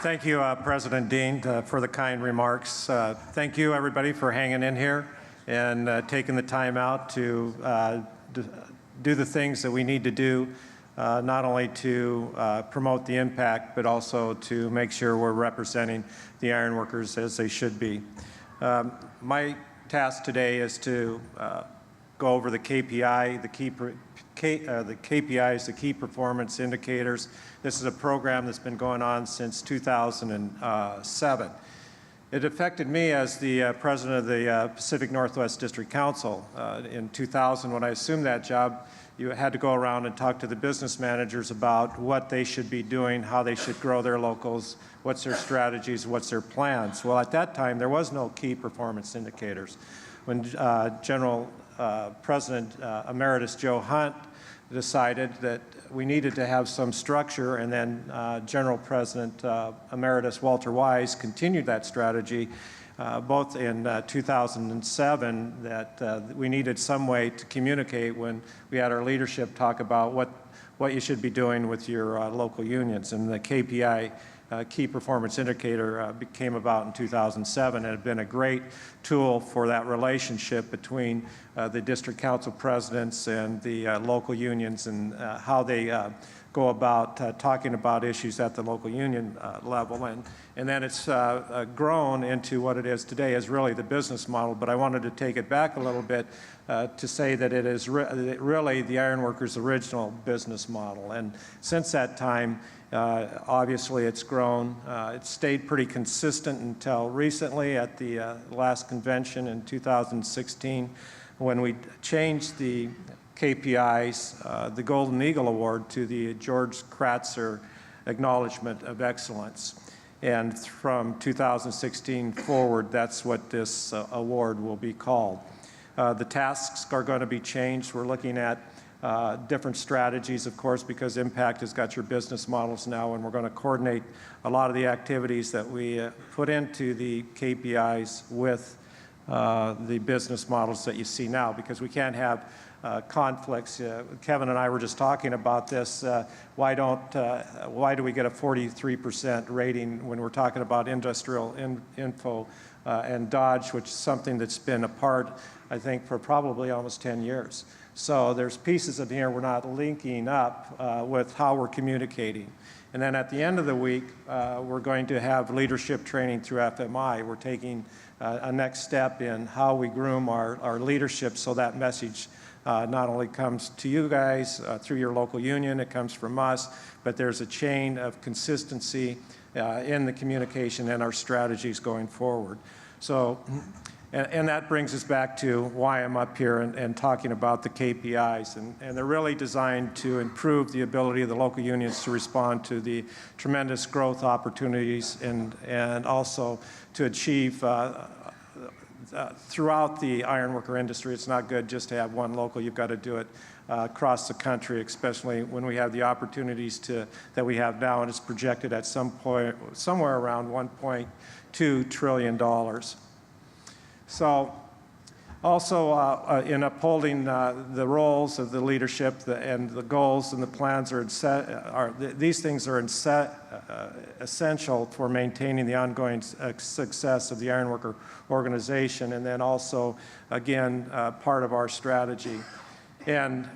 Thank you, President Dean, for the kind remarks. Thank you, everybody, for hanging in here and taking the time out to do the things that we need to do, not only to promote the impact, but also to make sure we're representing the ironworkers as they should be. My task today is to go over the KPIs, the key performance indicators. This is a program that's been going on since 2007. It affected me as the president of the Pacific Northwest District Council. In 2000, when I assumed that job, you had to go around and talk to the business managers about what they should be doing, how they should grow their locals, what's their strategies, what's their plans. Well, at that time, there was no key performance indicators. When General President Emeritus Joe Hunt decided that we needed to have some structure, and then General President Emeritus Walter Wise continued that strategy both in 2007, that we needed some way to communicate when we had our leadership talk about what you should be doing with your local unions. And the KPI, key performance indicator, came about in 2007 and had been a great tool for that relationship between the district council presidents and the local unions, and how they go about talking about issues at the local union level. And then it's grown into what it is today, is really the business model. But I wanted to take it back a little bit to say that it is really the ironworkers' original business model. And since that time, obviously it's grown. It's stayed pretty consistent until recently at the last convention in 2016, when we changed the KPIs, the Golden Eagle Award, to the George Kratzer Acknowledgment of Excellence. And from 2016 forward, that's what this award will be called. The tasks are going to be changed. We're looking at different strategies, of course, because Impact has got your business models now, and we're going to coordinate a lot of the activities that we put into the KPIs with the business models that you see now, because we can't have conflicts. Kevin and I were just talking about this. Why do we get a 43% rating when we're talking about industrial info and Dodge, which is something that's been apart, I think, for probably almost 10 years. So there's pieces of here we're not linking up with how we're communicating. And then at the end of the week, we're going to have leadership training through FMI. We're taking a next step in how we groom our leadership, so that message not only comes to you guys through your local union, it comes from us, but there's a chain of consistency in the communication and our strategies going forward. So, and that brings us back to why I'm up here and talking about the KPIs. And they're really designed to improve the ability of the local unions to respond to the tremendous growth opportunities, and also to achieve throughout the ironworker industry. It's not good just to have one local. You've got to do it across the country, especially when we have the opportunities that we have now, and it's projected at some point somewhere around $1.2 trillion. So also in upholding the roles of the leadership and the goals and the plans these things are essential for maintaining the ongoing success of the ironworker organization, and then also, again, part of our strategy. And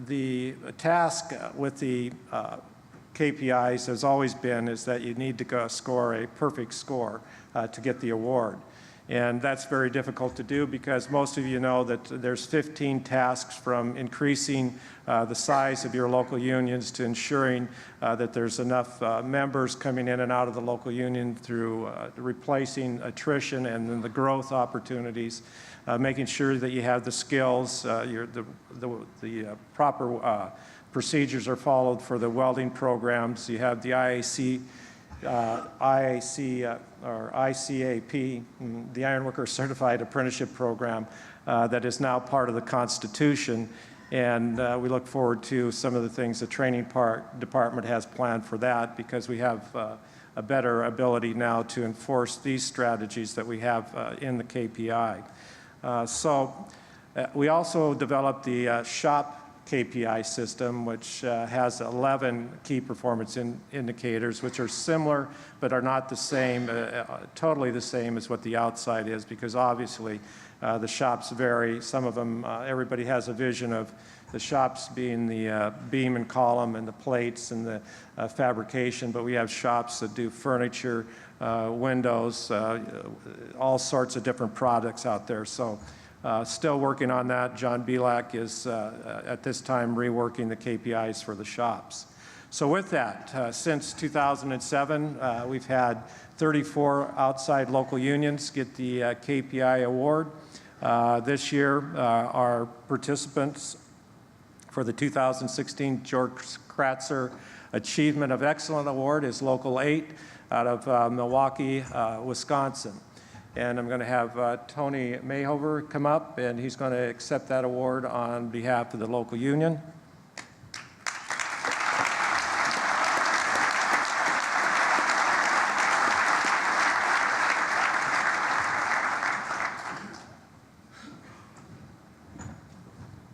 the task with the KPIs has always been is that you need to score a perfect score to get the award. And that's very difficult to do, because most of you know that there's 15 tasks, from increasing the size of your local unions to ensuring that there's enough members coming in and out of the local union through replacing attrition, and then the growth opportunities, making sure that you have the skills, the proper procedures are followed for the welding programs. You have the ICAP, the Ironworker Certified Apprenticeship Program, that is now part of the Constitution. And we look forward to some of the things the training department has planned for that, because we have a better ability now to enforce these strategies that we have in the KPI. So we also developed the shop KPI system, which has 11 key performance indicators, which are similar but are not the same, totally the same as what the outside is, because obviously the shops vary. Some of them, everybody has a vision of the shops being the beam and column and the plates and the fabrication, but we have shops that do furniture, windows, all sorts of different products out there. So still working on that. John Belak is at this time reworking the KPIs for the shops. So with that, since 2007, we've had 34 outside local unions get the KPI award. This year, our participants for the 2016 George Kratzer Achievement of Excellence Award is Local 8 out of Milwaukee, Wisconsin. And I'm going to have Tony Mayhover come up, and he's going to accept that award on behalf of the local union.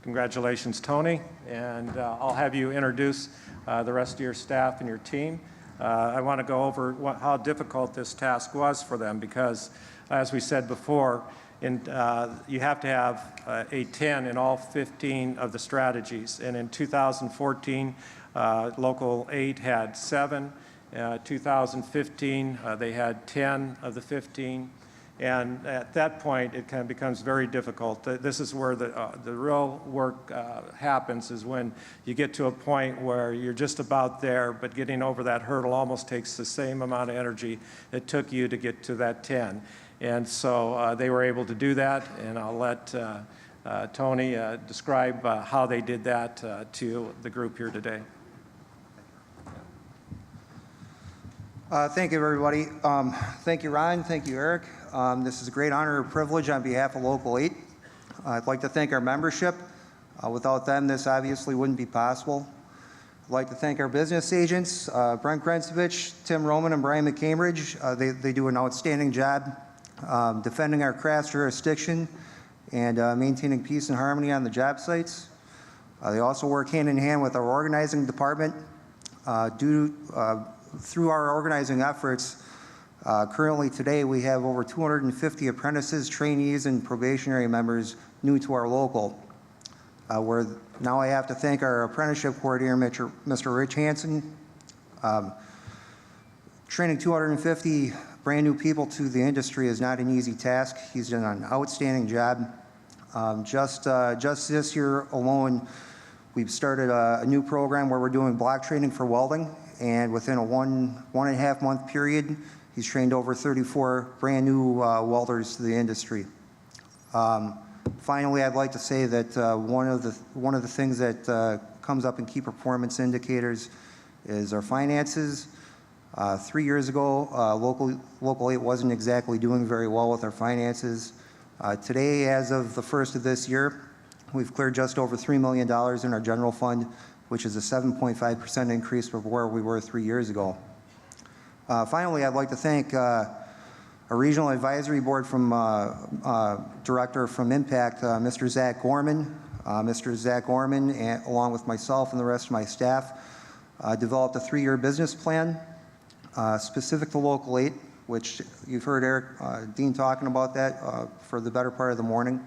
Congratulations, Tony, and I'll have you introduce the rest of your staff and your team. I want to go over how difficult this task was for them because, as we said before, you have to have a 10 in all 15 of the strategies. And in 2014, Local 8 had 7. 2015, they had 10 of the 15. And at that point, it kind of becomes very difficult. This is where the real work happens, is when you get to a point where you're just about there, but getting over that hurdle almost takes the same amount of energy it took you to get to that 10. And so they were able to do that, and I'll let Tony describe how they did that to the group here today. Thank you, everybody. Thank you, Ron. Thank you, Eric. This is a great honor and privilege on behalf of Local 8. I'd like to thank our membership. Without them, this obviously wouldn't be possible. I'd like to thank our business agents, Brent Grensevich, Tim Roman, and Brian McCambridge. They do an outstanding job defending our craft jurisdiction and maintaining peace and harmony on the job sites. They also work hand in hand with our organizing department. Through our organizing efforts, currently today we have over 250 apprentices, trainees, and probationary members new to our local. Now I have to thank our apprenticeship coordinator, Mr. Rich Hansen. Training 250 brand new people to the industry is not an easy task. He's done an outstanding job. Just this year alone, we've started a new program where we're doing block training for welding. And within a one and a half month period, he's trained over 34 brand new welders to the industry. Finally, I'd like to say that one of the things that comes up in key performance indicators is our finances. 3 years ago, Local 8 wasn't exactly doing very well with our finances. Today, as of the first of this year, we've cleared just over $3 million in our general fund, which is a 7.5% increase from where we were 3 years ago. Finally, I'd like to thank our regional advisory board from director from Impact, Mr. Zach Gorman. Mr. Zach Gorman, along with myself and the rest of my staff, developed a 3-year business plan specific to Local 8, which you've heard Eric Dean talking about that for the better part of the morning.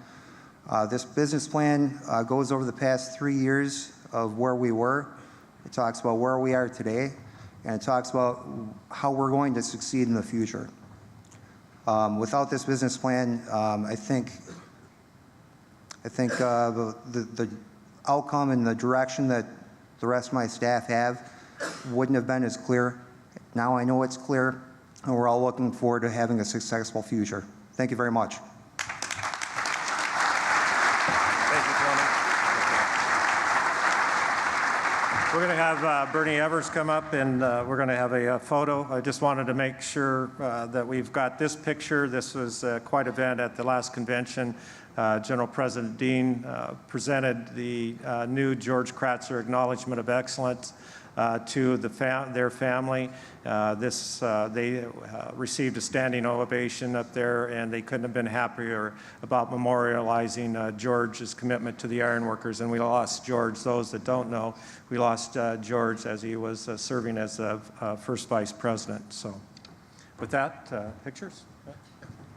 This business plan goes over the past 3 years of where we were. It talks about where we are today, and it talks about how we're going to succeed in the future. Without this business plan, I think the outcome and the direction that the rest of my staff have wouldn't have been as clear. Now I know it's clear, and we're all looking forward to having a successful future. Thank you very much. We're going to have Bernie Evers come up, and we're going to have a photo. I just wanted to make sure that we've got this picture. This was quite an event at the last convention. General President Dean presented the new George Kratzer Acknowledgment of Excellence to their family. They received a standing ovation up there, and they couldn't have been happier about memorializing George's commitment to the ironworkers. And we lost George. Those that don't know, we lost George as he was serving as the first vice president. So with that, pictures?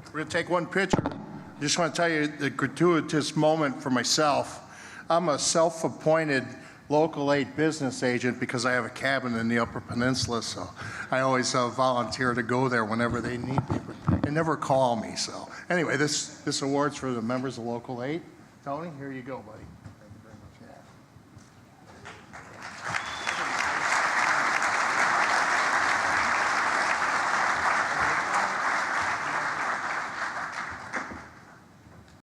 We're going to take one picture. I just want to tell you the gratuitous moment for myself. I'm a self-appointed local aid business agent because I have a cabin in the Upper Peninsula, so I always volunteer to go there whenever they need me, but they never call me. So anyway, this award's for the members of local aid. Tony, here you go, buddy.